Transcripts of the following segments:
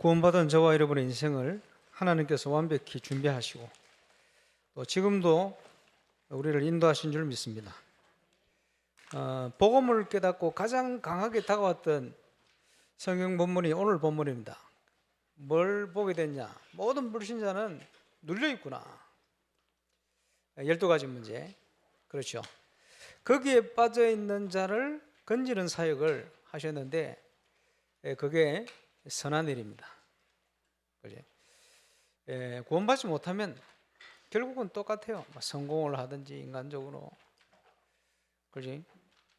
구원받은 저와 여러분의 인생을 하나님께서 완벽히 준비하시고 또 지금도 우리를 인도하신 줄 믿습니다. 복음을 깨닫고 가장 강하게 다가왔던 성경 본문이 오늘 본문입니다. 뭘 보게 됐냐? 모든 불신자는 눌려있구나. 12가지 문제. 그렇죠. 거기에 빠져있는 자를 건지는 사역을 하셨는데 그게 선한 일입니다. 그죠? 구원받지 못하면 결국은 똑같아요. 성공을 하든지 인간적으로, 그지?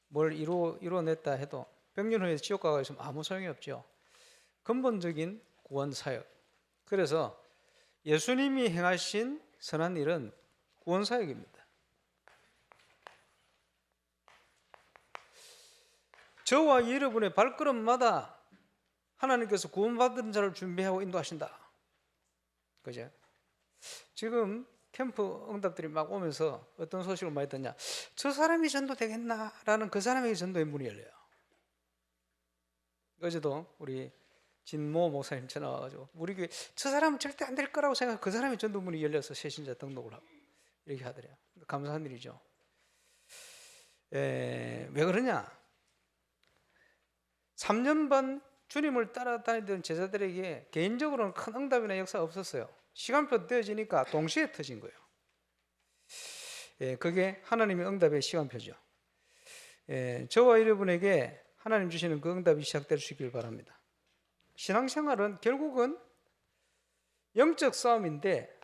뭘 이루어냈다 해도 100년 후에 지옥 가고 있으면 아무 소용이 없죠. 근본적인 구원 사역. 그래서 예수님이 행하신 선한 일은 구원 사역입니다. 저와 여러분의 발걸음마다 하나님께서 구원받은 자를 준비하고 인도하신다. 그죠? 지금 캠프 응답들이 막 오면서 어떤 소식을 많이 듣냐? 저 사람이 전도되겠나? 라는 그 사람에게 전도의 문이 열려요. 어제도 우리 진모 목사님 전화 와가지고 우리 교회 저 사람은 절대 안 될 거라고 생각하고 그 사람이 전도 문이 열려서 새신자 등록을 하고 이렇게 하더래요. 감사한 일이죠. 왜 그러냐? 3년 반 주님을 따라다니던 제자들에게 개인적으로는 큰 응답이나 역사가 없었어요. 시간표 떼어지니까 동시에 터진 거예요. 그게 하나님의 응답의 시간표죠. 저와 여러분에게 하나님 주시는 그 응답이 시작될 수 있길 바랍니다. 신앙생활은 결국은 영적 싸움인데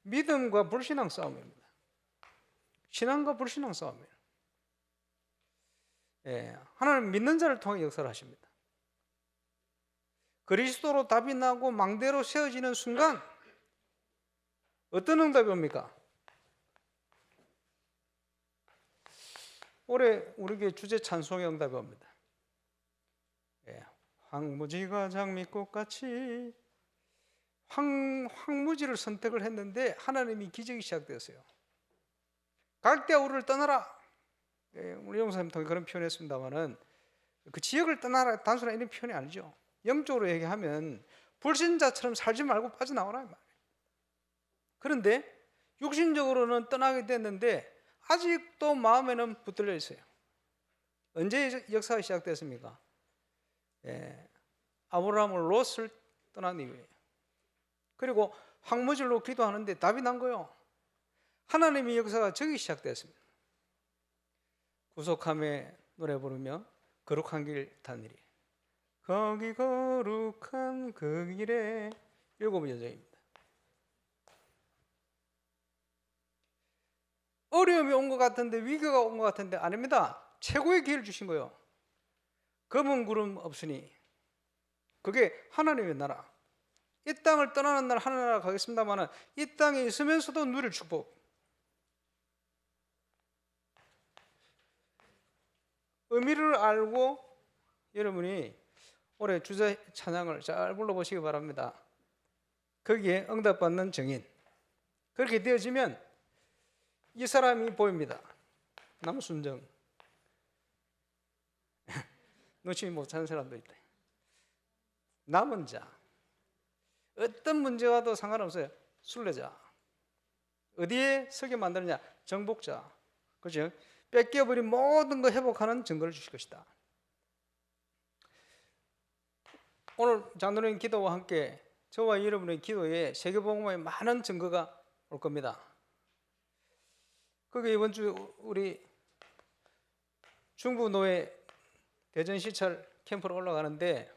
믿음과 불신앙 싸움입니다. 신앙과 불신앙 싸움이에요. 하나님 믿는 자를 통해 역사를 하십니다. 그리스도로 답이 나고 망대로 세워지는 순간 어떤 응답이 옵니까? 올해 우리 교회 주제 찬송의 응답이 옵니다. 황무지가 장미꽃같이 황무지를 선택을 했는데 하나님이 기적이 시작되었어요. 각대야 우리를 떠나라. 우리 용사님 통해 그런 표현했습니다만은 그 지역을 떠나라 단순한 이런 표현이 아니죠. 영적으로 얘기하면 불신자처럼 살지 말고 빠져나오라 말이에요. 그런데 육신적으로는 떠나게 됐는데 아직도 마음에는 붙들려 있어요. 언제 역사가 시작됐습니까? 아브라함을 롯을 떠난 이후에. 그리고 황무지로 기도하는데 답이 난 거예요. 하나님의 역사가 저기 시작됐습니다. 구속함에 노래 부르며 거룩한 길 단 일이 거기 거룩한 그 길에 7 여정입니다. 어려움이 온 것 같은데 위기가 온 것 같은데 아닙니다. 최고의 기회를 주신 거예요. 검은 구름 없으니 그게 하나님의 나라. 이 땅을 떠나는 날 하늘나라 가겠습니다만 이 땅에 있으면서도 누릴 축복. 의미를 알고 여러분이 올해 주제 찬양을 잘 불러보시기 바랍니다. 거기에 응답받는 증인. 그렇게 되어지면 이 사람이 보입니다. 남순정. 놓치지 못하는 사람도 있다. 남은 자. 어떤 문제가 와도 상관없어요. 순례자. 어디에 서게 만드느냐? 정복자. 그렇죠? 뺏겨버린 모든 거 회복하는 증거를 주실 것이다. 오늘 장로님 기도와 함께 저와 여러분의 기도에 세계복음화의 많은 증거가 올 겁니다. 그게 이번 주 우리 중부노회 대전시찰 캠프로 올라가는데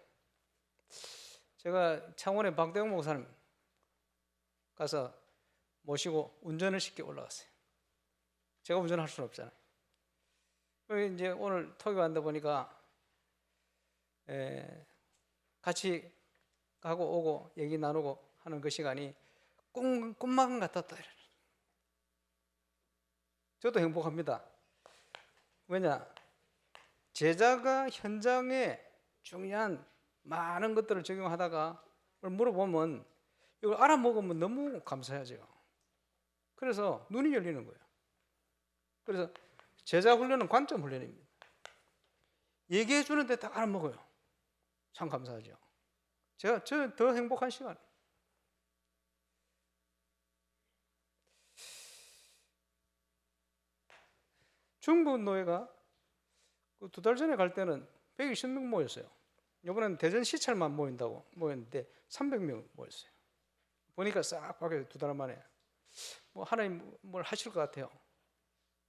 제가 창원의 박대웅 목사님 가서 모시고 운전을 시켜 올라갔어요. 제가 운전할 수는 없잖아요. 이제 오늘 토요일 간다 보니까 같이 가고 오고 얘기 나누고 하는 그 시간이 꿈만 같았다. 저도 행복합니다. 왜냐? 제자가 현장에 중요한 많은 것들을 적용하다가 물어보면 이걸 알아먹으면 너무 감사하죠. 그래서 눈이 열리는 거예요. 그래서 제자 훈련은 관점 훈련입니다. 얘기해 주는데 딱 알아먹어요. 참 감사하죠. 저는 더 행복한 시간. 중부 노예가 그 2달 전에 갈 때는 120명 모였어요. 이번에는 대전 시찰만 모였는데 300명 모였어요. 보니까 싹 바뀌어요. 2달 만에. 뭐 하나님 뭘 하실 것 같아요.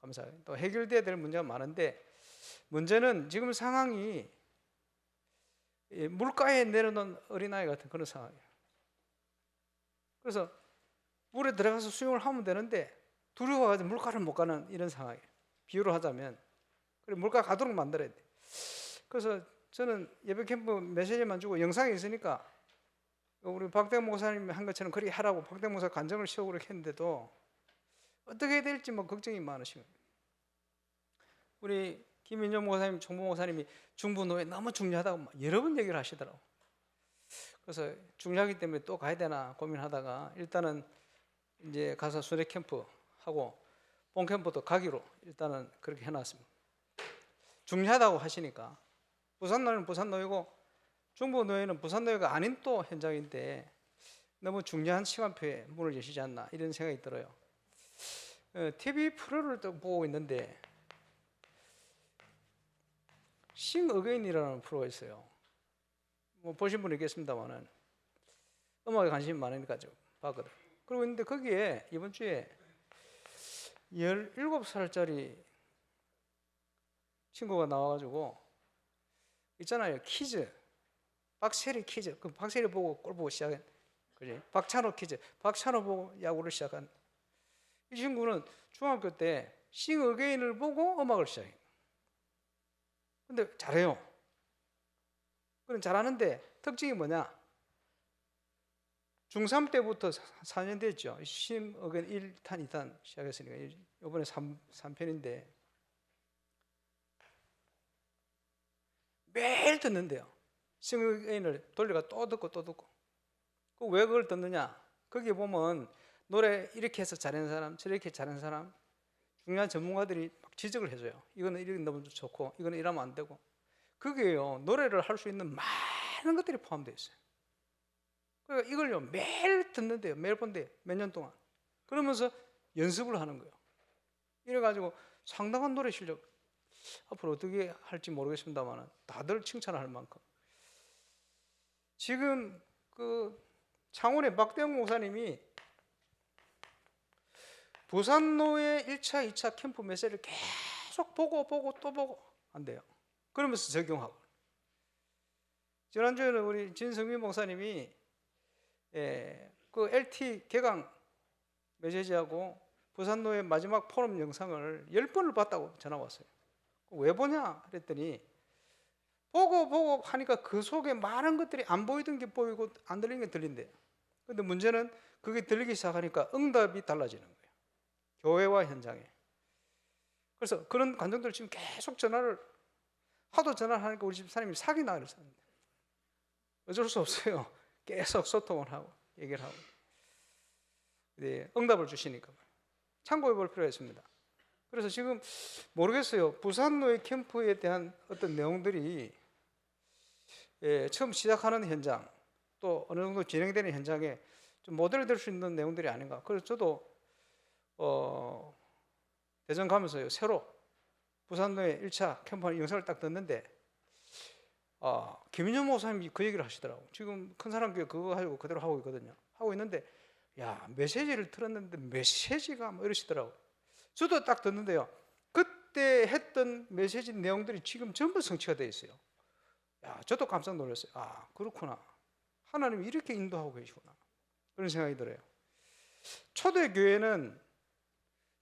감사해요. 또 해결돼야 될 문제가 많은데, 문제는 지금 상황이 물가에 내려놓은 어린아이 같은 그런 상황이에요. 그래서 물에 들어가서 수영을 하면 되는데 두려워가지고 물가를 못 가는 이런 상황이에요. 비유로 하자면. 그래, 물가 가도록 만들어야 돼. 그래서 저는 예배 캠프 메시지만 주고 영상이 있으니까 우리 박대영 목사님이 한 것처럼 그렇게 하라고 박대영 목사 간증을 시키고 그렇게 했는데도 어떻게 해야 될지 뭐 걱정이 많으시고, 우리 김인정 목사님, 총무 목사님이 중부 노예 너무 중요하다고 여러 번 얘기를 하시더라고. 그래서 중요하기 때문에 또 가야 되나 고민하다가 일단은 이제 가서 순회 캠프 하고 본 캠프도 가기로 일단은 그렇게 해놨습니다. 중요하다고 하시니까. 부산 노예는 부산 노예고 중부 노예는 부산 노예가 아닌 또 현장인데 너무 중요한 시간표에 문을 여시지 않나 이런 생각이 들어요. TV 프로를 또 보고 있는데 싱 어게인이라는 프로가 있어요. 뭐 보신 분이 있겠습니다만은 음악에 관심이 많으니까 좀 봤거든. 그러고 있는데 거기에 이번 주에 17살짜리 친구가 나와가지고 있잖아요, 퀴즈, 박세리 퀴즈. 그 박세리 보고 골 보고 시작한, 그지? 박찬호 퀴즈, 박찬호 보고 야구를 시작한 이 친구는 중학교 때 싱 어게인을 보고 음악을 시작해요. 근데 잘해요. 그럼 잘하는데 특징이 뭐냐? 중3 때부터 4년 됐죠. 싱 어게인 1탄, 2탄 시작했으니까 이번에 3편인데 매일 듣는데요. 싱 어게인을 돌려가 또 듣고 또 듣고. 왜 그걸 듣느냐? 거기에 보면 노래 이렇게 해서 잘하는 사람, 저렇게 잘하는 사람, 중요한 전문가들이 막 지적을 해줘요. 이거는 이렇게 너무 좋고 이거는 이러면 안 되고. 그게요, 노래를 할 수 있는 많은 것들이 포함되어 있어요. 그러니까 이걸요 매일 듣는데요, 매일 본대요, 몇 년 동안. 그러면서 연습을 하는 거예요. 이래가지고 상당한 노래 실력, 앞으로 어떻게 할지 모르겠습니다만 다들 칭찬할 만큼. 지금 그 창원의 박대영 목사님이 부산노예 1차, 2차 캠프 메시지를 계속 보고 또 보고 한대요. 그러면서 적용하고. 지난주에는 우리 진성민 목사님이 그 LT 개강 메시지하고 부산노예 마지막 포럼 영상을 10번을 봤다고 전화 왔어요. 왜 보냐 그랬더니 보고 하니까 그 속에 많은 것들이 안 보이던 게 보이고 안 들리는 게 들린대요. 근데 문제는 그게 들리기 시작하니까 응답이 달라지는 거예요, 교회와 현장에. 그래서 그런 감정들 지금 계속 하도 전화를 하니까 우리 집사람이 사기나 그랬었는데 어쩔 수 없어요. 계속 소통을 하고 얘기를 하고. 네, 응답을 주시니까 참고해 볼 필요가 있습니다. 그래서 지금 모르겠어요. 부산노예 캠프에 대한 어떤 내용들이 처음 시작하는 현장, 또 어느 정도 진행되는 현장에 좀 모델이 될 수 있는 내용들이 아닌가. 그래서 저도 대전 가면서요, 새로 부산노예 1차 캠프 영상을 딱 듣는데 김인영 목사님이 그 얘기를 하시더라고. 지금 큰 사람 교회 그거 가지고 그대로 하고 있거든요. 하고 있는데 야, 메시지를 들었는데 메시지가 뭐 이러시더라고. 저도 딱 듣는데요, 그때 했던 메시지 내용들이 지금 전부 성취가 되어 있어요. 야, 저도 깜짝 놀랐어요. 아, 그렇구나. 하나님이 이렇게 인도하고 계시구나. 그런 생각이 들어요. 초대교회는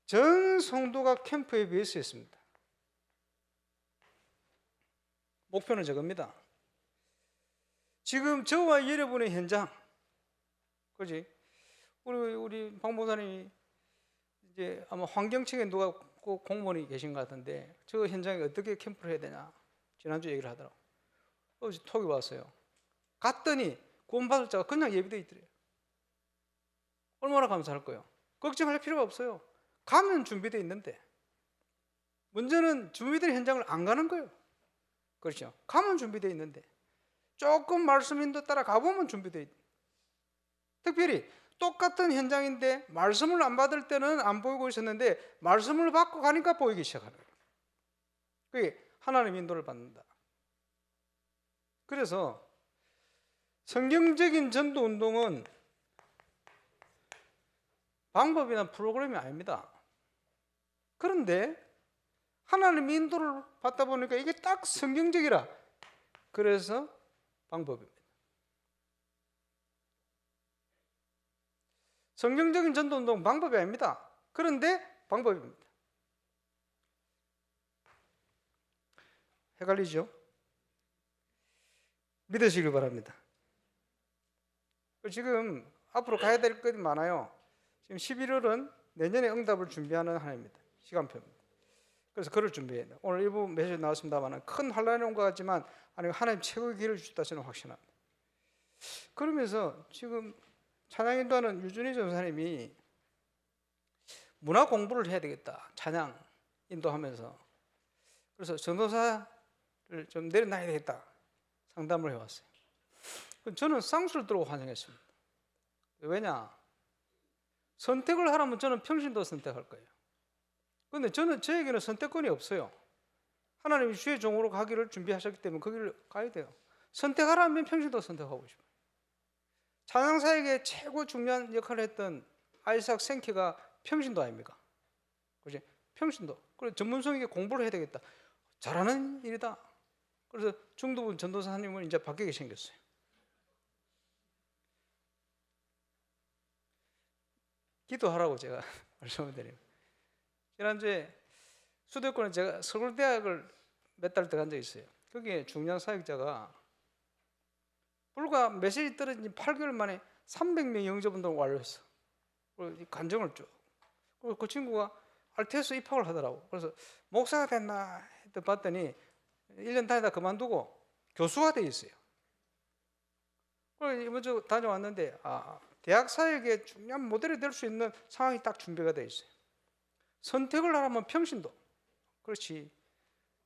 전 성도가 캠프에 비해서 했습니다. 목표는 저겁니다. 지금 저와 여러분의 현장, 그지? 우리 박 목사님이 이제 아마 환경청에 누가 꼭 공무원이 계신 것 같은데 저 현장에 어떻게 캠프를 해야 되냐 지난주 얘기를 하더라고. 어제 톡이 왔어요. 갔더니 구원받을 자가 그냥 예비되어 있더래요. 얼마나 감사할 거예요. 걱정할 필요가 없어요. 가면 준비되어 있는데 문제는 준비된 현장을 안 가는 거예요. 그렇죠? 가면 준비되어 있는데 조금 말씀 인도 따라 가보면 준비되어 있다. 특별히 똑같은 현장인데 말씀을 안 받을 때는 안 보이고 있었는데 말씀을 받고 가니까 보이기 시작하는 거예요. 그게 하나님 인도를 받는다. 그래서 성경적인 전도 운동은 방법이나 프로그램이 아닙니다. 그런데 하나님 인도를 받다 보니까 이게 딱 성경적이라 그래서 방법입니다. 성경적인 전도 운동은 방법이 아닙니다. 그런데 방법입니다. 헷갈리죠? 믿으시길 바랍니다. 지금 앞으로 가야 될 것이 많아요. 지금 11월은 내년에 응답을 준비하는 한 해입니다. 시간표입니다. 그래서 그걸 준비해야 돼요. 오늘 일부 메시지 나왔습니다만 큰 환란이 온 것 같지만 하나님 최고의 길을 주셨다 저는 확신합니다. 그러면서 지금 찬양 인도하는 유준희 전사님이 문화 공부를 해야 되겠다. 찬양 인도하면서. 그래서 전도사를 좀 내려놔야 되겠다. 상담을 해왔어요. 저는 쌍수를 들고 환영했습니다. 왜냐? 선택을 하라면 저는 평신도 선택할 거예요. 그런데 저에게는 선택권이 없어요. 하나님이 주의 종으로 가기를 준비하셨기 때문에 그 길을 가야 돼요. 선택하라면 평신도 선택하고 싶어요. 찬양사에게 최고 중요한 역할을 했던 아이삭 생키가 평신도 아닙니까? 그지? 평신도. 그래서 전문성에게 공부를 해야 되겠다. 잘하는 일이다. 그래서 중도분 전도사님은 이제 바뀌게 생겼어요. 기도하라고 제가 말씀을 드려요. 지난주에 수도권에 제가 서울대학을 몇 달 때 간 적이 있어요. 거기에 중요한 사역자가 불과 메시지 떨어진 지 8개월 만에 300명 영접운동을 완료했어. 그리고 간증을 쭉. 그리고 그 친구가 RTS 입학을 하더라고. 그래서 목사가 됐나 했더니 봤더니 1년 다니다 그만두고 교수가 돼 있어요. 그래서 이번 주 다녀왔는데 대학 사역에 중요한 모델이 될 수 있는 상황이 딱 준비가 돼 있어요. 선택을 하라면 평신도. 그렇지.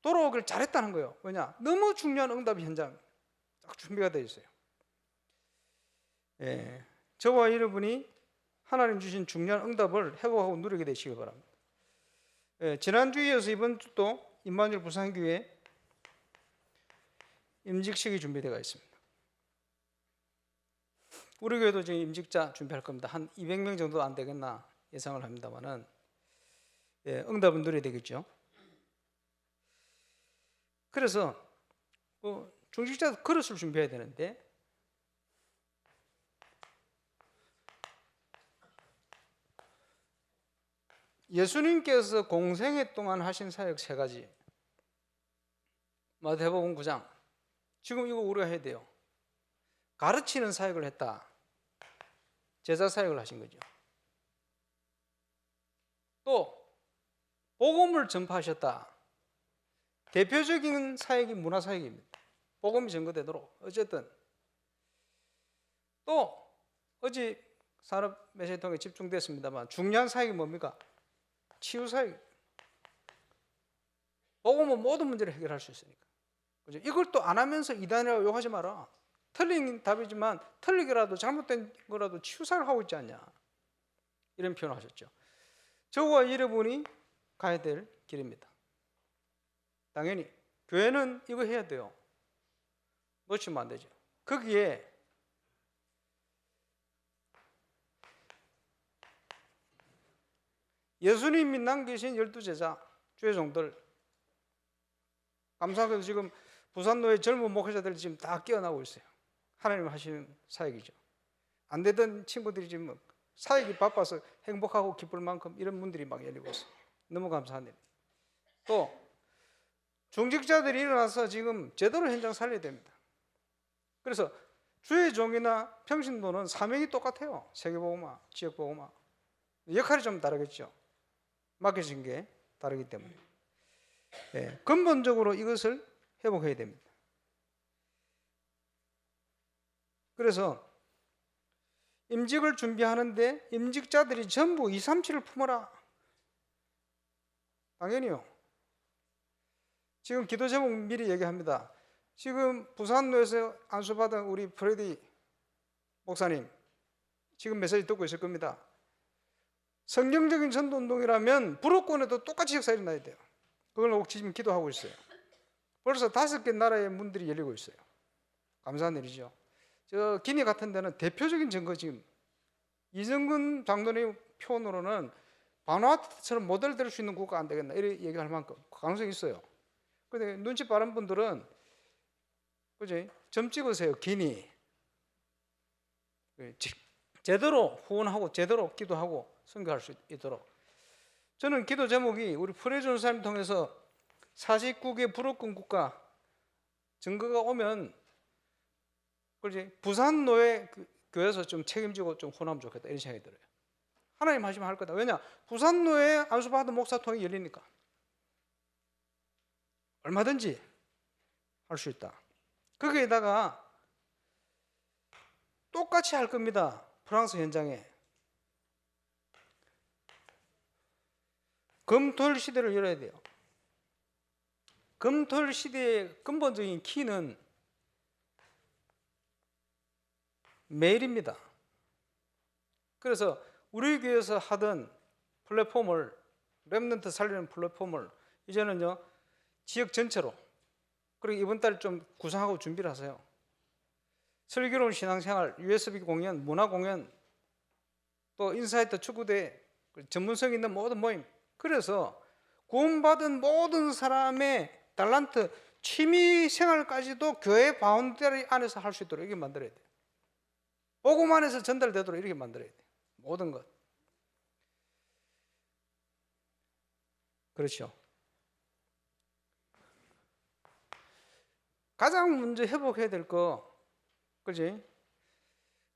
돌아오길 잘했다는 거예요. 왜냐? 너무 중요한 응답 현장 딱 준비가 돼 있어요. 예, 저와 여러분이 하나님 주신 중요한 응답을 회복하고 누리게 되시길 바랍니다. 예, 지난주에 이어서 이번 주도 임마누엘 부산교회 임직식이 준비되어 있습니다. 우리 교회도 지금 임직자 준비할 겁니다. 한 200명 정도 안 되겠나 예상을 합니다만은 예, 응답은 누려야 되겠죠. 그래서 중직자 그릇을 준비해야 되는데 예수님께서 공생애 동안 하신 사역 3가지 마태복음 9장 지금 이거 우리가 해야 돼요. 가르치는 사역을 했다. 제자 사역을 하신 거죠. 또 복음을 전파하셨다. 대표적인 사역이 문화 사역입니다. 복음이 전거되도록 어쨌든 또 어제 산업 메시지 통해 집중됐습니다만 중요한 사역이 뭡니까? 치유 사역. 복음은 모든 문제를 해결할 수 있으니까. 그죠? 이걸 또 안 하면서 이단이라고 욕하지 마라. 틀린 답이지만 틀리게라도 잘못된 거라도 치유사를 하고 있지 않냐. 이런 표현을 하셨죠. 저와 여러분이 가야 될 길입니다. 당연히 교회는 이거 해야 돼요. 놓치면 안 되죠. 거기에 예수님이 남기신 12제자 주의 종들 감사하게도 지금 부산노회 젊은 목회자들이 지금 다 깨어나고 있어요. 하나님 하시는 사역이죠. 안 되던 친구들이 지금 사역이 바빠서 행복하고 기쁠 만큼 이런 문들이 막 열리고 있어요. 너무 감사한 일. 또 중직자들이 일어나서 지금 제대로 현장 살려야 됩니다. 그래서 주의 종이나 평신도는 사명이 똑같아요. 세계복음화, 지역복음화. 역할이 좀 다르겠죠. 맡겨진 게 다르기 때문에. 네, 근본적으로 이것을 회복해야 됩니다. 그래서 임직을 준비하는데 임직자들이 전부 237을 품어라. 당연히요. 지금 기도 제목 미리 얘기합니다. 지금 부산로에서 안수받은 우리 프레디 목사님 지금 메시지 듣고 있을 겁니다. 성경적인 전도운동이라면 불어권에도 똑같이 역사 일어나야 돼요. 그걸 꼭 지금 기도하고 있어요. 벌써 5개 나라의 문들이 열리고 있어요. 감사한 일이죠. 저 기니 같은 데는 대표적인 증거, 지금 이정근 장로님 표현으로는 바누아투처럼 모델 될 수 있는 국가 안 되겠나 이렇게 얘기할 만큼 가능성이 있어요. 근데 눈치 빠른 분들은 그지? 점 찍으세요. 기니 제대로 후원하고 제대로 기도하고 선교할 수 있도록. 저는 기도 제목이 우리 프레전 사님 통해서 49개 불어권 국가 증거가 오면 그렇지 부산 노예 교회에서 좀 책임지고 좀 혼하면 좋겠다 이런 생각이 들어요. 하나님 하시면 할 거다. 왜냐? 부산 노예 안수받은 목사통이 열리니까 얼마든지 할 수 있다. 거기에다가 똑같이 할 겁니다. 프랑스 현장에 금토일 시대를 열어야 돼요. 금토일 시대의 근본적인 키는 메일입니다. 그래서 우리 교회에서 하던 플랫폼을 렘넌트 살리는 플랫폼을 이제는요 지역 전체로 그리고 이번 달 좀 구상하고 준비를 하세요. 슬기로운 신앙생활, USB 공연, 문화 공연, 또 인사이트 축구대, 전문성 있는 모든 모임. 그래서 구원받은 모든 사람의 달란트, 취미 생활까지도 교회 바운더리 안에서 할 수 있도록 이렇게 만들어야 돼요. 복음 안에서 전달되도록 이렇게 만들어야 돼요. 모든 것. 그렇죠. 가장 먼저 회복해야 될 거, 그지?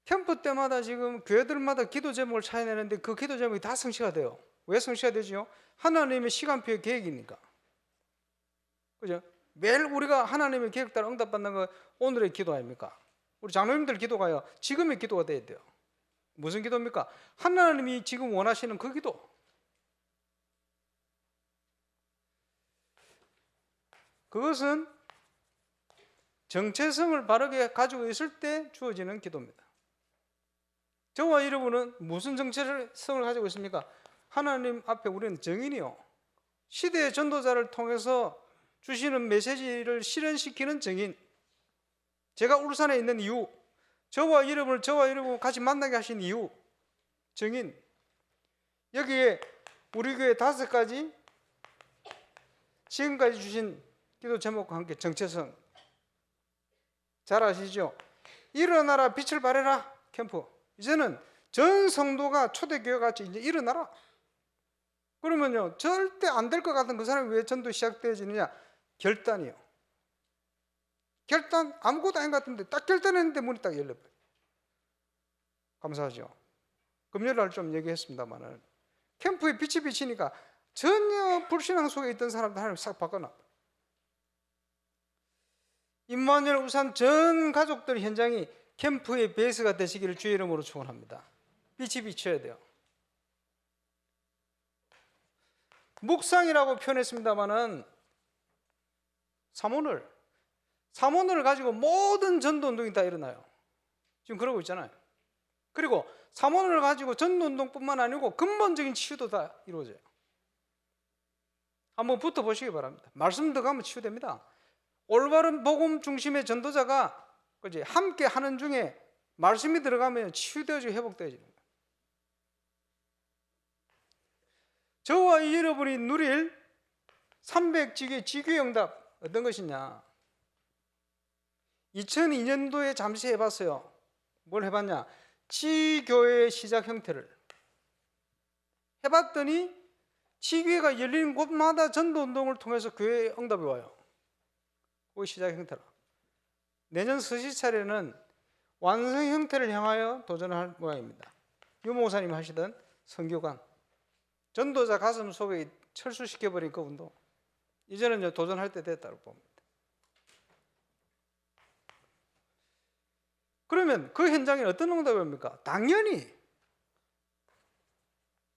캠프 때마다 지금 교회들마다 기도 제목을 찾아내는데 그 기도 제목이 다 성취가 돼요. 왜 성취가 되지요? 하나님의 시간표의 계획이니까. 그죠? 매일 우리가 하나님의 계획 따라 응답받는 거 오늘의 기도 아닙니까? 우리 장로님들 기도가요. 지금의 기도가 돼야 돼요. 무슨 기도입니까? 하나님이 지금 원하시는 그 기도. 그것은 정체성을 바르게 가지고 있을 때 주어지는 기도입니다. 저와 여러분은 무슨 정체성을 가지고 있습니까? 하나님 앞에 우리는 증인이요. 시대의 전도자를 통해서 주시는 메시지를 실현시키는 증인. 제가 울산에 있는 이유, 저와 여러분을 같이 만나게 하신 이유, 증인. 여기에 우리 교회 5가지 지금까지 주신 기도 제목과 함께 정체성 잘 아시죠? 일어나라 빛을 발해라 캠프. 이제는 전 성도가 초대교회 같이 이제 일어나라. 그러면요 절대 안 될 것 같은 그 사람이 왜 전도 시작되어지느냐? 결단이요. 결단 아무것도 아닌 것 같은데 딱 결단했는데 문이 딱 열려버려요. 감사하죠. 금요일 날 좀 얘기했습니다만은 캠프에 빛이 비치니까 전혀 불신앙 속에 있던 사람들 하나님 싹 바꿔놔. 임마누엘 우산 전 가족들 현장이 캠프의 베이스가 되시기를 주의 이름으로 축원합니다. 빛이 비춰야 돼요. 묵상이라고 표현했습니다마는 삼원을 가지고 모든 전도운동이 다 일어나요. 지금 그러고 있잖아요. 그리고 삼원을 가지고 전도운동뿐만 아니고 근본적인 치유도 다 이루어져요. 한번 붙어보시기 바랍니다. 말씀 들어가면 치유됩니다. 올바른 복음 중심의 전도자가 그지 함께 하는 중에 말씀이 들어가면 치유되어지고 회복되어지는 거예요. 저와 여러분이 누릴 300지교의 지교응답 어떤 것이냐? 2002년도에 잠시 해봤어요. 뭘 해봤냐? 지교의 시작 형태를 해봤더니 지교회가 열리는 곳마다 전도운동을 통해서 교회에 응답이 와요. 그 시작 형태라. 내년 서시 차례는 완성 형태를 향하여 도전할 모양입니다. 유 목사님 하시던 선교관, 전도자 가슴 속에 철수시켜버린 그 운동, 이제는 도전할 때 됐다고 봅니다. 그러면 그 현장에 어떤 응답이 옵니까? 당연히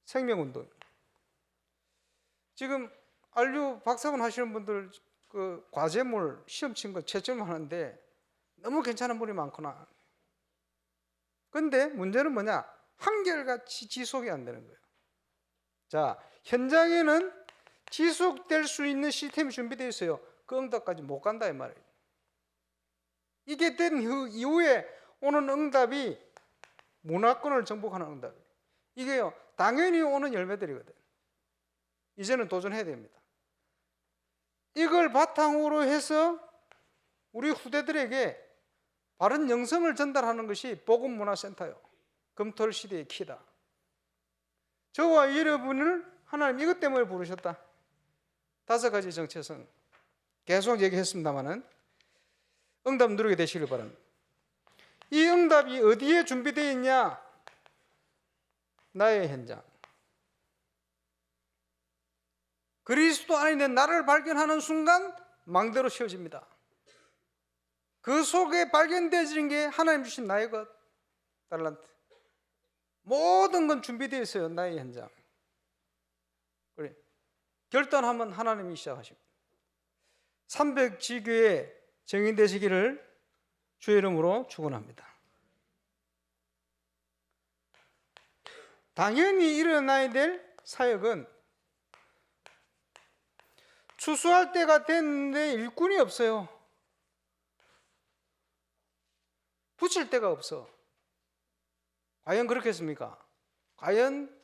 생명운동. 지금 안류 박사관 하시는 분들 그 과제물 시험 친 거 채점 하는데 너무 괜찮은 분이 많구나. 근데 문제는 뭐냐? 한결같이 지속이 안 되는 거예요. 자, 현장에는 지속될 수 있는 시스템이 준비되어 있어요. 그 응답까지 못 간다 이 말이에요. 이게 된 이후에 오는 응답이 문화권을 정복하는 응답이에요. 이게요, 당연히 오는 열매들이거든. 이제는 도전해야 됩니다. 이걸 바탕으로 해서 우리 후대들에게 바른 영성을 전달하는 것이 복음문화센터요. 금토일 시대의 키다. 저와 여러분을 하나님 이것 때문에 부르셨다. 5가지 정체성 계속 얘기했습니다마는 응답 누리게 되시길 바랍니다. 이 응답이 어디에 준비되어 있냐? 나의 현장. 그리스도 안에 있는 나를 발견하는 순간 망대로 씌워집니다. 그 속에 발견되어지는 게 하나님 주신 나의 것, 달란트. 모든 건 준비되어 있어요. 나의 현장. 그래. 결단하면 하나님이 시작하십니다. 300지교에 정인되시기를 주의 이름으로 축원합니다. 당연히 일어나야 될 사역은 추수할 때가 됐는데 일꾼이 없어요. 붙일 데가 없어. 과연 그렇겠습니까? 과연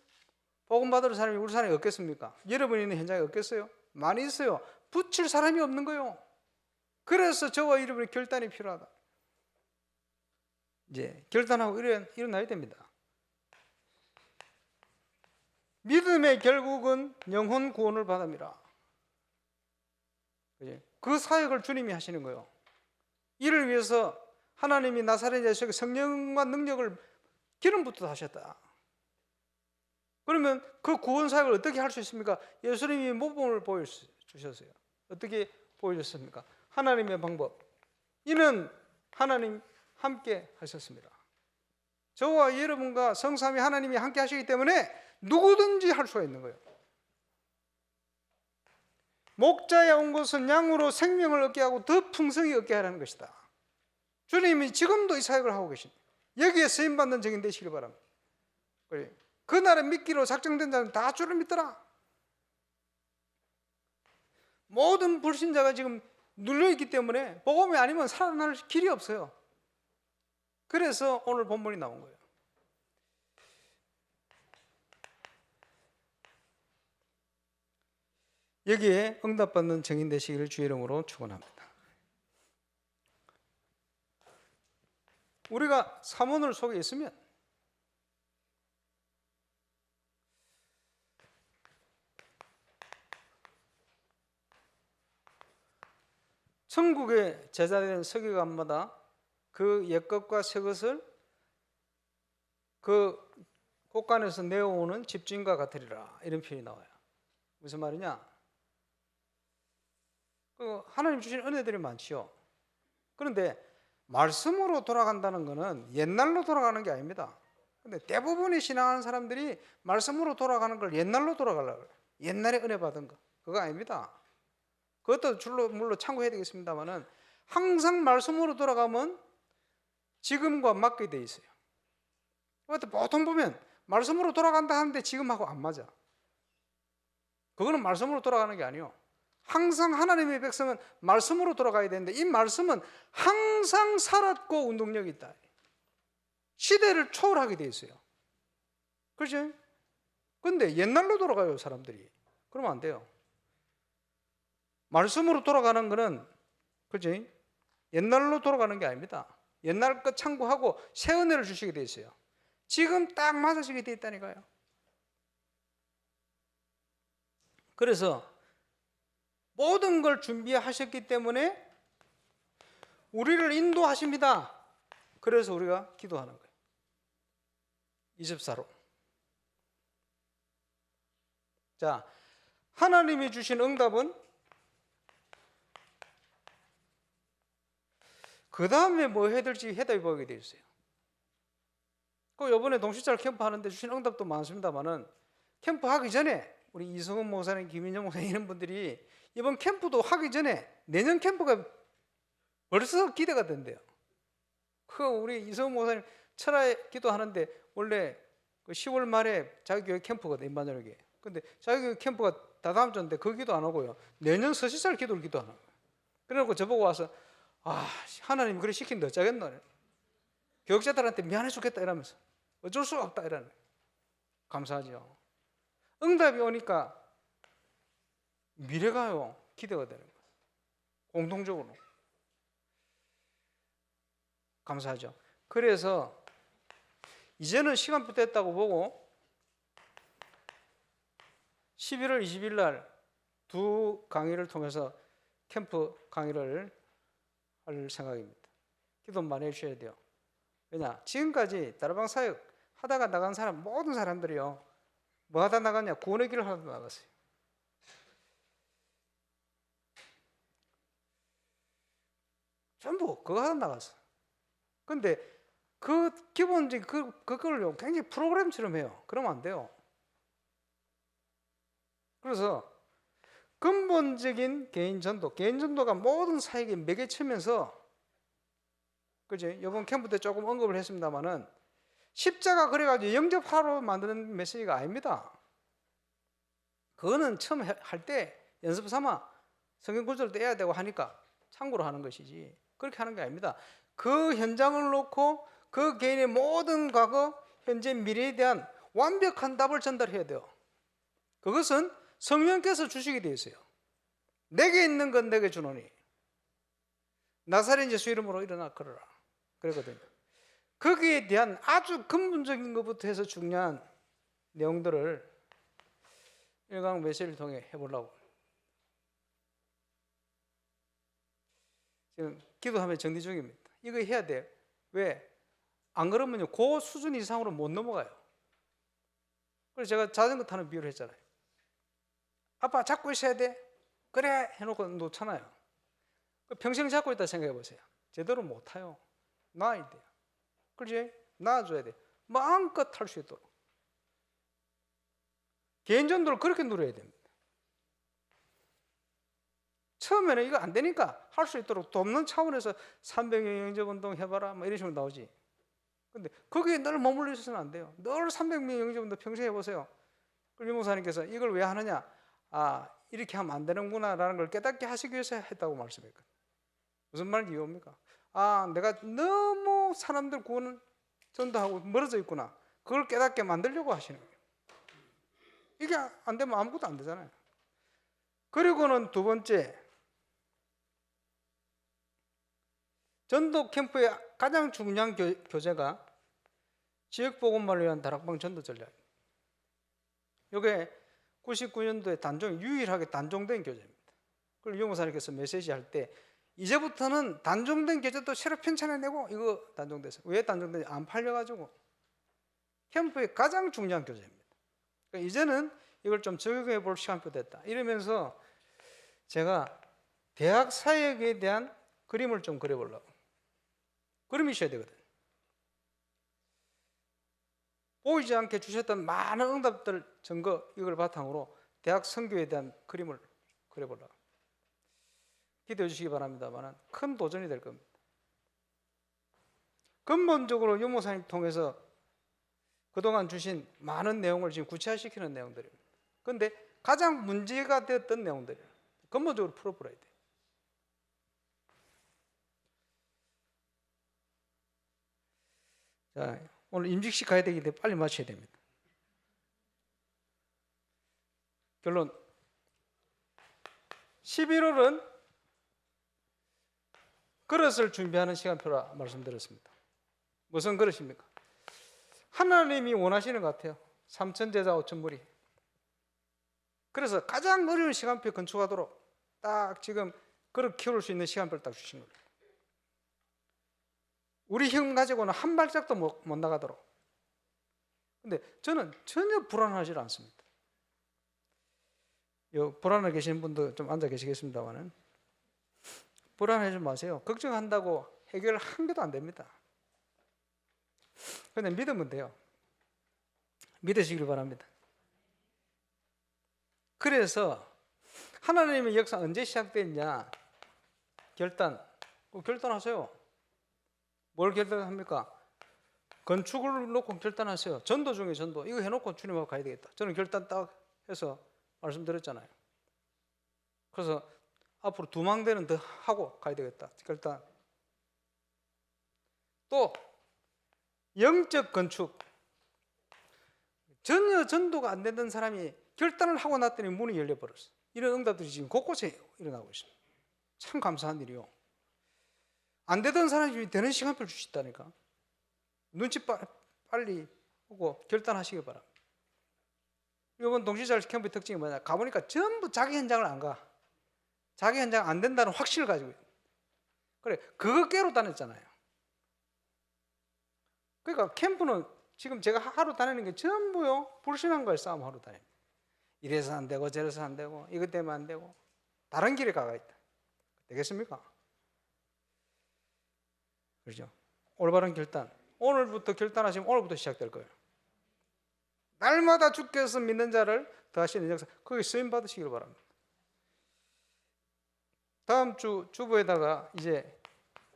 복음 받을 사람이 우리 산에 없겠습니까? 여러분이 있는 현장에 없겠어요? 많이 있어요. 붙일 사람이 없는 거예요. 그래서 저와 여러분의 결단이 필요하다. 이제 결단하고 일어나야 됩니다. 믿음의 결국은 영혼 구원을 받음이라. 그 사역을 주님이 하시는 거예요. 이를 위해서 하나님이 나사렛 예수에게 성령과 능력을 기름부터 하셨다. 그러면 그 구원 사역을 어떻게 할 수 있습니까? 예수님이 모범을 보여주셨어요. 어떻게 보여줬습니까? 하나님의 방법. 이는 하나님 함께 하셨습니다. 저와 여러분과 성삼위 하나님이 함께 하시기 때문에 누구든지 할 수가 있는 거예요. 목자에 온 것은 양으로 생명을 얻게 하고 더 풍성히 얻게 하라는 것이다. 주님이 지금도 이 사역을 하고 계십니다. 여기에 쓰임받는 증인 되시길 바랍니다. 그래. 그날에 믿기로 작정된 자는 다 주를 믿더라. 모든 불신자가 지금 눌려있기 때문에 복음이 아니면 살아날 길이 없어요. 그래서 오늘 본문이 나온 거예요. 여기에 응답받는 증인 되시기를 주의 이름으로 축원합니다. 우리가 사모늘 속에 있으면 천국의 제자되는 서기관마다 그 옛것과 새것을 그 곳간에서 내어오는 집주인과 같으리라, 이런 표현이 나와요. 무슨 말이냐? 하나님 주신 은혜들이 많지요. 그런데 말씀으로 돌아간다는 것은 옛날로 돌아가는 게 아닙니다. 근데 대부분의 신앙하는 사람들이 말씀으로 돌아가는 걸 옛날로 돌아가려고 해요. 옛날에 은혜 받은 거. 그거 아닙니다. 그것도 물론 참고해야 되겠습니다만은 항상 말씀으로 돌아가면 지금과 맞게 돼 있어요. 보통 보면 말씀으로 돌아간다 하는데 지금하고 안 맞아. 그거는 말씀으로 돌아가는 게 아니에요. 항상 하나님의 백성은 말씀으로 돌아가야 되는데 이 말씀은 항상 살았고 운동력이 있다. 시대를 초월하게 돼 있어요. 그렇죠? 근데 옛날로 돌아가요, 사람들이. 그러면 안 돼요. 말씀으로 돌아가는 거는, 그렇죠? 옛날로 돌아가는 게 아닙니다. 옛날 것 참고하고 새 은혜를 주시게 돼 있어요. 지금 딱 맞아지게 돼 있다니까요. 그래서 모든 걸 준비하셨기 때문에 우리를 인도하십니다. 그래서 우리가 기도하는 거예요. 24로. 자, 하나님이 주신 응답은 그 다음에 뭐 해야 될지 해답이 보이게 되어 있어요. 그 이번에 동시자를 캠프 하는데 주신 응답도 많습니다만은 캠프 하기 전에 우리 이성은 목사님, 김인정 목사님 이런 분들이 이번 캠프도 하기 전에 내년 캠프가 벌써 기대가 된대요. 그 우리 이성은 목사님 철야 기도하는데 원래 그 10월 말에 자기 교회 캠프거든, 임마누엘. 근데 자기 교회 캠프가 다 다음 주인데 그 기도 안 하고요. 내년 서시살 기도를 기도하는 거예요. 그래놓고 저보고 와서 하나님 그래 시킨데 어쩌겠노? 교육자들한테 미안해 죽겠다 이러면서 어쩔 수가 없다 이러는. 감사하죠. 응답이 오니까 미래가요 기대가 되는 거예요. 공동적으로 감사하죠. 그래서 이제는 시간표 됐다고 보고 11월 20일 날 두 강의를 통해서 캠프 강의를 할 생각입니다. 기도 많이 해주셔야 돼요. 왜냐? 지금까지 다락방 사역 하다가 나간 사람 모든 사람들이요 뭐 하다 나갔냐? 구원의 길을 하다 나갔어요. 전부 그거 하다 나갔어. 근데 그 기본적인 그걸요 굉장히 프로그램처럼 해요. 그러면 안 돼요. 그래서 근본적인 개인 전도가 모든 사역에 매개치면서, 그죠? 이번 캠프 때 조금 언급을 했습니다만은 십자가 그래가지고 영접하러 만드는 메시지가 아닙니다. 그거는 처음 할 때 연습 삼아 성경 구절을 떼야 되고 하니까 참고로 하는 것이지 그렇게 하는 게 아닙니다. 그 현장을 놓고 그 개인의 모든 과거, 현재, 미래에 대한 완벽한 답을 전달해야 돼요. 그것은 성령께서 주시게 되어 있어요. 내게 있는 건 내게 주노니 나사렛 예수 이름으로 일어나 걸어라 그러거든요. 거기에 대한 아주 근본적인 것부터 해서 중요한 내용들을 1강 메시지를 통해 해보려고 지금 기도하면 정리 중입니다. 이거 해야 돼. 왜? 안 그러면요 그 수준 이상으로 못 넘어가요. 그래서 제가 자전거 타는 비유를 했잖아요. 아빠 잡고 있어야 돼. 그래 해놓고 놓잖아요. 평생 잡고 있다 생각해 보세요. 제대로 못 타요. 놔야 돼요. 그렇지? 놔줘야 돼. 마음껏 탈 수 있도록. 개인 전도를 그렇게 누려야 됩니다. 처음에는 이거 안 되니까 할 수 있도록 돕는 차원에서 300명 영접 운동 해봐라 뭐 이런 식으로 나오지. 근데 거기에 늘 머물러 있어서는 안 돼요. 늘 300명 영접 운동 평생 해보세요. 그럼 유 목사님께서 이걸 왜 하느냐? 이렇게 하면 안 되는구나 라는 걸 깨닫게 하시기 위해서 했다고 말씀했거든요. 무슨 말인지 이해합니까? 내가 너무 사람들 구원 전도하고 멀어져 있구나. 그걸 깨닫게 만들려고 하시는 거예요. 이게 안 되면 아무것도 안 되잖아요. 그리고는 두 번째, 전도 캠프의 가장 중요한 교재가 지역복음만을 위한 다락방 전도 전략입니다. 이게 99년도에 유일하게 단종된 교재입니다. 그리고 유목사님께서 메시지 할 때 이제부터는 단종된 교재도 새로 편찬해내고 이거 단종돼서 왜 단종된지 안 팔려가지고 캠프의 가장 중요한 교재입니다. 그러니까 이제는 이걸 좀 적용해 볼 시간표 됐다. 이러면서 제가 대학 사역에 대한 그림을 좀 그려보려고. 그림이 있어야 되거든. 보이지 않게 주셨던 많은 응답들 증거 이걸 바탕으로 대학 선교에 대한 그림을 그려보려고. 기도해 주시기 바랍니다만 큰 도전이 될 겁니다. 근본적으로 유 목사님 통해서 그동안 주신 많은 내용을 지금 구체화시키는 내용들입니다. 그런데 가장 문제가 되었던 내용들이에요. 근본적으로 풀어버려야 돼요. 자, 오늘 임직식 가야 되기 때문에 빨리 마쳐야 됩니다. 결론 11월은 그릇을 준비하는 시간표라 말씀드렸습니다. 무슨 그릇입니까? 하나님이 원하시는 것 같아요. 3천 제자 5천 무리. 그래서 가장 어려운 시간표에 건축하도록 딱 지금 그릇 키울 수 있는 시간표를 딱 주신 거예요. 우리 힘 가지고는 한 발짝도 못 나가도록. 근데 저는 전혀 불안하지 않습니다. 불안해 계시는 분도 좀 앉아 계시겠습니다만은 불안하지 마세요. 걱정한다고 해결 한 개도 안 됩니다. 근데 믿으면 돼요. 믿으시길 바랍니다. 그래서 하나님의 역사 언제 시작됐냐? 결단하세요. 뭘 결단합니까? 건축을 놓고 결단하세요. 전도 중에 전도. 이거 해놓고 주님하고 가야 되겠다. 저는 결단 딱 해서 말씀드렸잖아요. 그래서 앞으로 2망대는 더 하고 가야 되겠다. 결단. 또 영적 건축. 전혀 전도가 안 되던 사람이 결단을 하고 났더니 문이 열려버렸어요. 이런 응답들이 지금 곳곳에 일어나고 있습니다. 참 감사한 일이요. 안 되던 사람이 되는 시간표를 주시다니까. 눈치 빨리 보고 결단하시기 바랍니다. 이번 동시자율 캠프의 특징이 뭐냐? 가보니까 전부 자기 현장을 안 가. 자기 현장 안 된다는 확신을 가지고 있어요. 그래, 그거 깨로 다녔잖아요. 그러니까 캠프는 지금 제가 하루 다니는 게 전부요 불신한 거에 싸움 하러 다녀요. 이래서 안 되고 저래서 안 되고 이것 때문에 안 되고 다른 길에 가가 있다. 되겠습니까? 그렇죠? 올바른 결단. 오늘부터 결단하시면 오늘부터 시작될 거예요. 날마다 주께서 믿는 자를 더하시는 역사, 거기 쓰임 받으시길 바랍니다. 다음 주 주보에다가 이제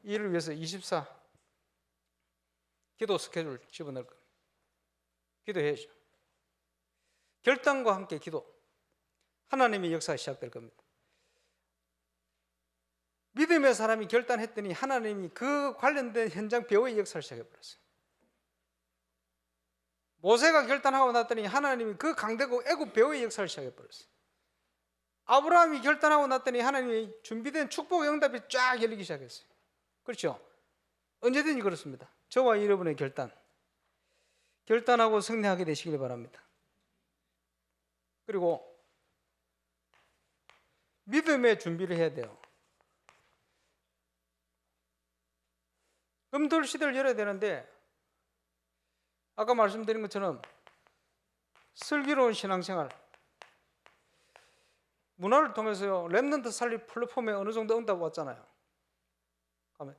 이를 위해서 24 기도 스케줄 집어넣을 겁니다. 기도해야죠. 결단과 함께 기도. 하나님의 역사가 시작될 겁니다. 믿음의 사람이 결단했더니 하나님이 그 관련된 현장 배후의 역사를 시작해버렸어요. 모세가 결단하고 났더니 하나님이 그 강대국 애굽 배후의 역사를 시작해버렸어요. 아브라함이 결단하고 났더니 하나님이 준비된 축복의 응답이 쫙 열리기 시작했어요. 그렇죠? 언제든지 그렇습니다. 저와 여러분의 결단하고 승리하게 되시길 바랍니다. 그리고 믿음의 준비를 해야 돼요. 금토일 시대를 열어야 되는데 아까 말씀드린 것처럼 슬기로운 신앙생활, 문화를 통해서요 렘넌트 살릴 플랫폼에 어느 정도 응답 왔잖아요.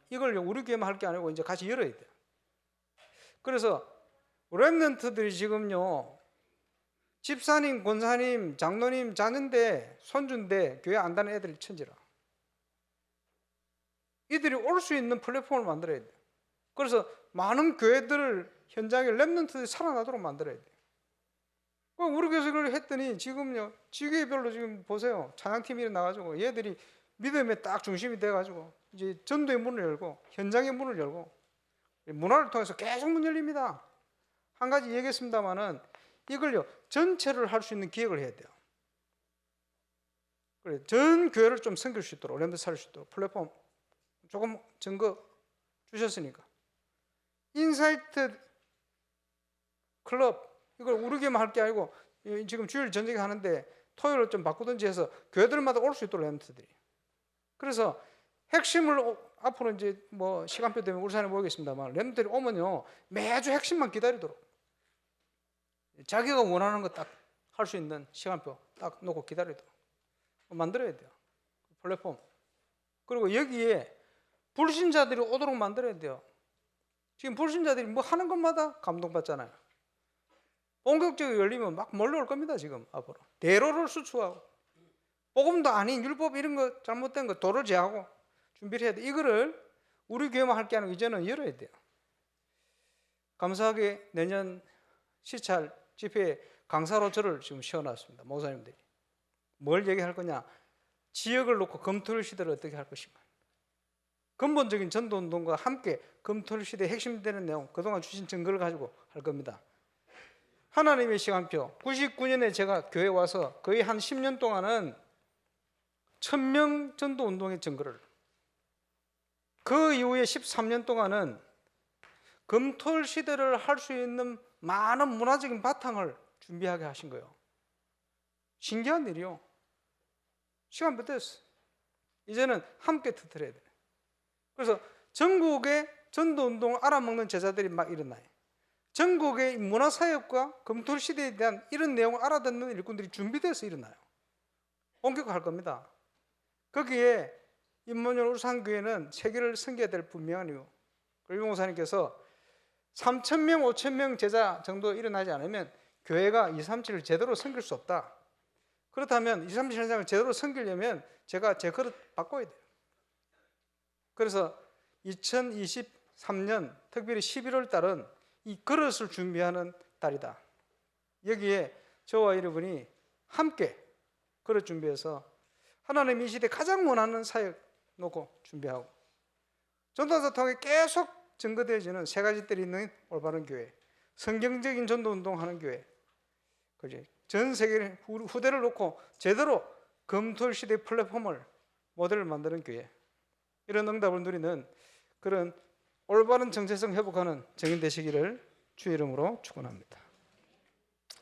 이걸 우리 교회만 할 게 아니고 이제 같이 열어야 돼요. 그래서 렘넌트들이 지금요 집사님, 권사님, 장로님, 자녀인데 손주인데 교회 안 다니는 애들이 천지라. 이들이 올 수 있는 플랫폼을 만들어야 돼요. 그래서 많은 교회들 현장에 렘넌트들이 살아나도록 만들어야 돼요. 우리 교회에서 그걸 했더니 지금요 지교회별로 지금 보세요. 찬양팀이 나가지고 얘들이 믿음의 딱 중심이 돼가지고 이제 전도의 문을 열고 현장의 문을 열고 문화를 통해서 계속 문 열립니다. 한 가지 얘기했습니다만은 이걸요 전체를 할 수 있는 기획을 해야 돼요. 그래 전 교회를 좀 섬길 수 있도록 렘넌트 살릴 수 있도록 플랫폼 조금 증거 주셨으니까 인사이트 클럽 이걸 우리 교회만 할 게 아니고 지금 주일 전쟁 하는데 토요일을 좀 바꾸든지 해서 교회들마다 올 수 있도록 렘넌트들이. 그래서 핵심을 앞으로 이제 뭐 시간표 되면 울산에 모이겠습니다만 렘넌트들이 오면요 매주 핵심만 기다리도록 자기가 원하는 거 딱 할 수 있는 시간표 딱 놓고 기다리도록 만들어야 돼요. 플랫폼. 그리고 여기에 불신자들이 오도록 만들어야 돼요. 지금 불신자들이 뭐 하는 것마다 감동받잖아요. 본격적으로 열리면 막 몰려올 겁니다. 지금 앞으로 대로를 수축하고 복음도 아닌 율법 이런 거 잘못된 거 도를 제하고 준비를 해야 돼. 이거를 우리 교회만 할 게 아니고 이제는 열어야 돼요. 감사하게 내년 시찰 집회에 강사로 저를 지금 세워놨습니다. 목사님들이 뭘 얘기할 거냐? 지역을 놓고 검토일 시대를 어떻게 할 것인가? 근본적인 전도운동과 함께 검토일 시대의 핵심되는 내용 그동안 주신 증거를 가지고 할 겁니다. 하나님의 시간표 99년에 제가 교회에 와서 거의 한 10년 동안은 1000명 전도운동의 증거를 그 이후에 13년 동안은 검토일 시대를 할 수 있는 많은 문화적인 바탕을 준비하게 하신 거예요. 신기한 일이요. 시간표 됐어. 이제는 함께 터뜨려야 돼요. 그래서 전국에 전도운동을 알아먹는 제자들이 막 일어나요. 전국의 문화사역과 검토일 시대에 대한 이런 내용을 알아듣는 일꾼들이 준비돼서 일어나요. 본격화할 겁니다. 거기에 임문열 울산교회는 세계를 섬겨야 될 분명한 이유. 그리고 목사님께서 3,000명, 5,000명 제자 정도 일어나지 않으면 교회가 237을 제대로 섬길 수 없다. 그렇다면 23절 현장을 제대로 섬기려면 제가 제 그릇 바꿔야 돼요. 그래서 2023년 특별히 11월 달은 이 그릇을 준비하는 달이다. 여기에 저와 여러분이 함께 그릇 준비해서 하나님 이 시대 가장 원하는 사역 놓고 준비하고, 전도사 통해 계속 증거되어지는 세 가지 뜰이 있는 올바른 교회, 성경적인 전도 운동하는 교회, 그지? 전 세계 후대를 놓고 제대로 검토할 시대 플랫폼을 모델을 만드는 교회, 이런 응답을 누리는 그런 올바른 정체성 회복하는 정인 되시기를 주의 이름으로 축원합니다.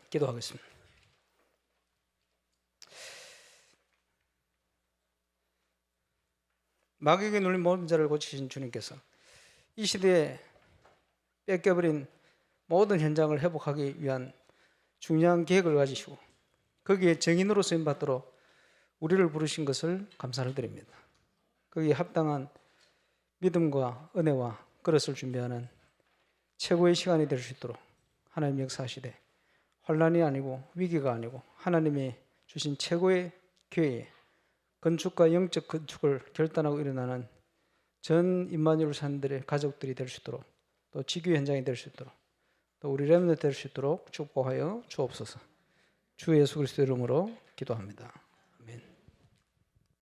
기도하겠습니다. 마귀에게 눌린 모든 자를 고치신 주님께서 이 시대에 뺏겨버린 모든 현장을 회복하기 위한 중요한 계획을 가지시고 거기에 정인으로 쓰임받도록 우리를 부르신 것을 감사를 드립니다. 거기에 합당한 믿음과 은혜와 그릇을 준비하는 최고의 시간이 될 수 있도록 하나님 역사하시되, 혼란이 아니고 위기가 아니고 하나님이 주신 최고의 교회에 건축과 영적 건축을 결단하고 일어나는 전 임마누엘 산들의 가족들이 될 수 있도록, 또 지교 현장이 될 수 있도록, 또 우리 렘넌트 될 수 있도록 축복하여 주옵소서. 주 예수 그리스도 이름으로 기도합니다.